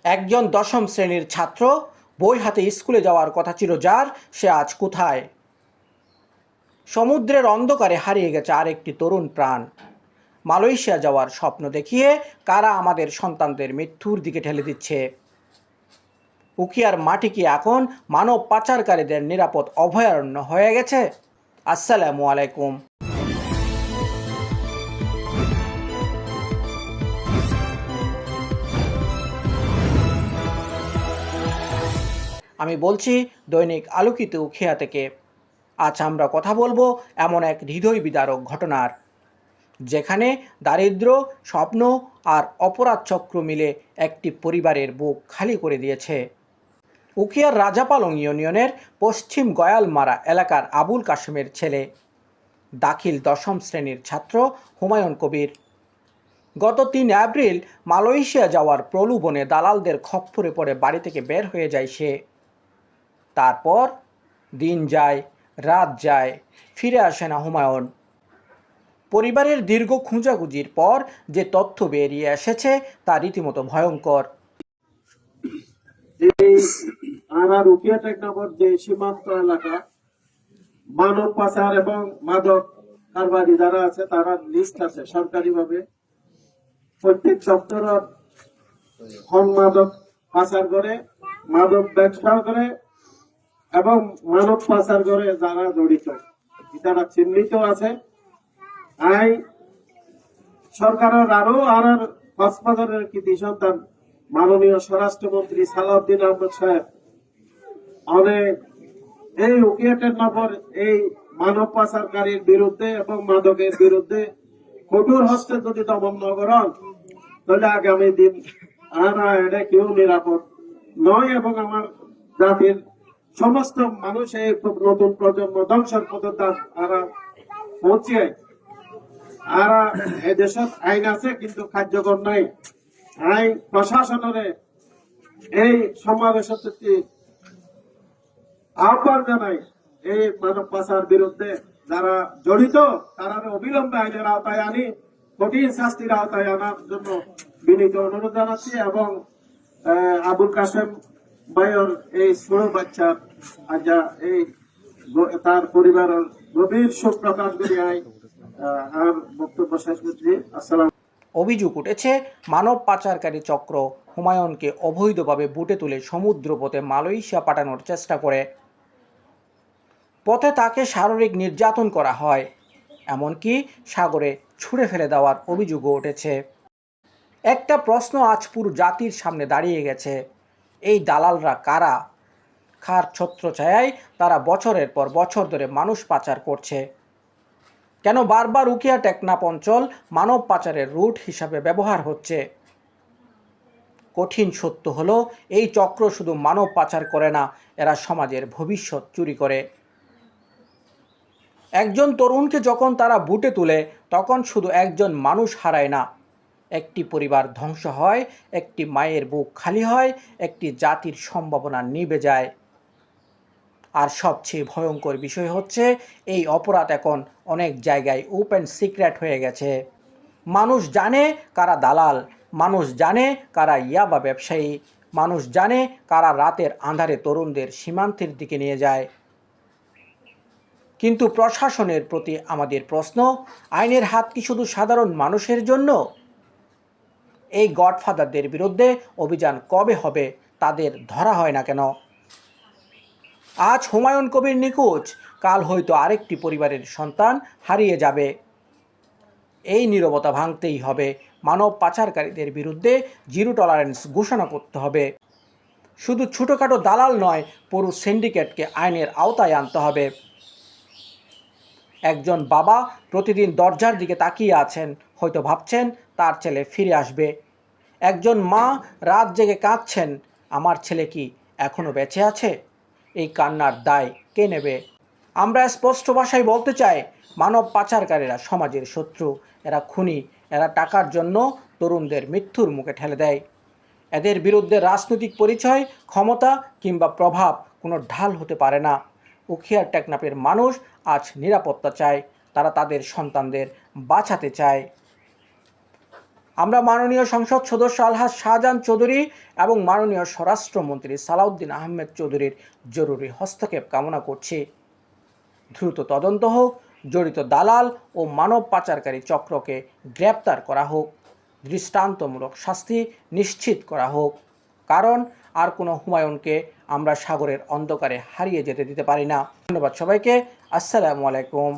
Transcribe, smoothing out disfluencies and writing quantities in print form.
একজন দশম শ্রেণীর ছাত্র, বই হাতে স্কুলে যাওয়ার কথা ছিল যার, সে আজ কোথায়? সমুদ্রের অন্ধকারে হারিয়ে গেছে আরেকটি তরুণ প্রাণ। মালয়েশিয়া যাওয়ার স্বপ্ন দেখিয়ে কারা আমাদের সন্তানদের মৃত্যুর দিকে ঠেলে দিচ্ছে? উখিয়ার মাটি কি এখন মানব পাচারকারীদের নিরাপদ অভয়ারণ্য হয়ে গেছে? আসসালামু আলাইকুম। আমি বলছি দৈনিক আলোকিত উখিয়া থেকে। আজ আমরা কথা বলবো এমন এক হৃদয় বিদারক ঘটনার, যেখানে দারিদ্র, স্বপ্ন আর অপরাধ চক্র মিলে একটি পরিবারের বুক খালি করে দিয়েছে। উখিয়ার রাজাপালং ইউনিয়নের পশ্চিম গয়ালমারা এলাকার আবুল কাশেমের ছেলে, দাখিল দশম শ্রেণীর ছাত্র হুমায়ুন কবির। গত ৩ এপ্রিল মালয়েশিয়া যাওয়ার প্রলোভনে দালালদের খপ্পরে পড়ে বাড়ি থেকে বের হয়ে যায় সে। তারপর দিন যায়, রাত যায়, ফিরে আসে না হুমায়ুন। পরিবারের দীর্ঘ খোঁজাখুঁজির পর যে তথ্য বেরিয়ে এসেছে তা রীতিমতো ভয়ঙ্কর। এই উখিয়া টেকনাফর যে সীমান্ত এলাকা, মানব পাচার এবং মাদক কারবারি যারা আছে তারা লিস্ট আছে সরকারিভাবে। প্রত্যেক দপ্তর মাদক পাচার করে, মাদক ব্যবসা করে এবং মানব পাচার করে যারা জড়িত তারা চিহ্নিত আছে। আই সরকারের আরো কক্সবাজারের কৃতি সন্তান মাননীয় স্বরাষ্ট্রমন্ত্রী সালাউদ্দিন আহমেদ সাহেব অনেক এই উখিয়া টেকনাফর এই মানব পাচারকারীর বিরুদ্ধে এবং মাদকের বিরুদ্ধে কঠোর হস্তে যদি দমন ন করেন তাহলে আগামী দিন এটা কেউ নিরাপদ নয় এবং আমার জাতির সমস্ত মানুষ এই নতুন প্রজন্ম ধ্বংসের পথে তারা পৌঁছে। আর দেশের আইন আছে কিন্তু কার্যকর নাই। আইন প্রশাসনের এই সমাবেশের আহ্বান জানাই, এই মানব পাচার বিরুদ্ধে যারা জড়িত তারা অবিলম্বে আইনের আওতায় আনি কঠিন শাস্তির আওতায় আনার জন্য বিনীত অনুরোধ জানাচ্ছি এবং আবুল কাশেম ভাইয়ের এই ছোট বাচ্চার এই তার পরিবারের গভীর শোক প্রকাশ করে আর বক্তব্য শেষ করছি। আসসালাম। অভিযোগ উঠেছে মানব পাচারকারী চক্র হুমায়ুনকে অবৈধভাবে বুটে তুলে সমুদ্রপথে মালয়েশিয়া পাঠানোর চেষ্টা করে। পথে তাকে শারীরিক নির্যাতন করা হয়, এমনকি সাগরে ছুঁড়ে ফেলে দেওয়ার অভিযোগও উঠেছে। একটা প্রশ্ন আজ পুরো জাতির সামনে দাঁড়িয়ে গেছে, এই দালালরা কারা? কার ছত্রছায়ায় তারা বছরের পর বছর ধরে মানুষ পাচার করছে? কেন বারবার উখিয়া টেকনাফ অঞ্চল মানব পাচারের রুট হিসাবে ব্যবহার হচ্ছে? কঠিন সত্য হলো, এই চক্র শুধু মানব পাচার করে না, এরা সমাজের ভবিষ্যৎ চুরি করে। একজন তরুণকে যখন তারা বুটে তুলে তখন শুধু একজন মানুষ হারায় না, একটি পরিবার ধ্বংস হয়, একটি মায়ের বুক খালি হয়, একটি জাতির সম্ভাবনা নিভে যায়। আর সবচেয়ে ভয়ঙ্কর বিষয় হচ্ছে এই অপরাধ এখন অনেক জায়গায় ওপেন সিক্রেট হয়ে গেছে। মানুষ জানে কারা দালাল, মানুষ জানে কারা ইয়াবা ব্যবসায়ী, মানুষ জানে কারা রাতের আঁধারে তরুণদের সীমান্তের দিকে নিয়ে যায়। কিন্তু প্রশাসনের প্রতি আমাদের প্রশ্ন, আইনের হাত কি শুধু সাধারণ মানুষের জন্য? এই গডফাদারদের বিরুদ্ধে অভিযান কবে হবে? তাদের ধরা হয় না কেন? আজ হুমায়ুন কবির নিখোঁজ, কাল হয়তো আরেকটি পরিবারের সন্তান হারিয়ে যাবে। এই নীরবতা ভাঙতেই হবে। মানব পাচারকারীদের বিরুদ্ধে জিরো টলারেন্স ঘোষণা করতে হবে। শুধু ছোটোখাটো দালাল নয়, পুরো সিন্ডিকেটকে আইনের আওতায় আনতে হবে। একজন বাবা প্রতিদিন দরজার দিকে তাকিয়ে আছেন, হয়তো ভাবছেন তার ছেলে ফিরে আসবে। একজন মা রাত জেগে কাঁদছেন, আমার ছেলে কি এখনও বেঁচে আছে? এই কান্নার দায় কে নেবে? আমরা স্পষ্ট ভাষায় বলতে চাই, মানব পাচারকারীরা সমাজের শত্রু, এরা খুনি, এরা টাকার জন্য তরুণদের মৃত্যুর মুখে ঠেলে দেয়। এদের বিরুদ্ধে রাজনৈতিক পরিচয়, ক্ষমতা কিংবা প্রভাব কোনো ঢাল হতে পারে না। উখিয়ার টেকনাফের মানুষ আজ নিরাপত্তা চায়, তারা তাদের সন্তানদের বাঁচাতে চায়। আমরা মাননীয় সংসদ সদস্য আলহাজ শাহজাহান চৌধুরী এবং মাননীয় স্বরাষ্ট্রমন্ত্রী সালাউদ্দিন আহমেদ চৌধুরীর জরুরি হস্তক্ষেপ কামনা করছি। দ্রুত তদন্ত হোক, জড়িত দালাল ও মানব পাচারকারী চক্রকে গ্রেপ্তার করা হোক, দৃষ্টান্তমূলক শাস্তি নিশ্চিত করা হোক। কারণ আর কোনো হুমায়ুনকে আমরা সাগরের অন্ধকারে হারিয়ে যেতে দিতে পারি না। ধন্যবাদ সবাইকে। আসসালামু আলাইকুম।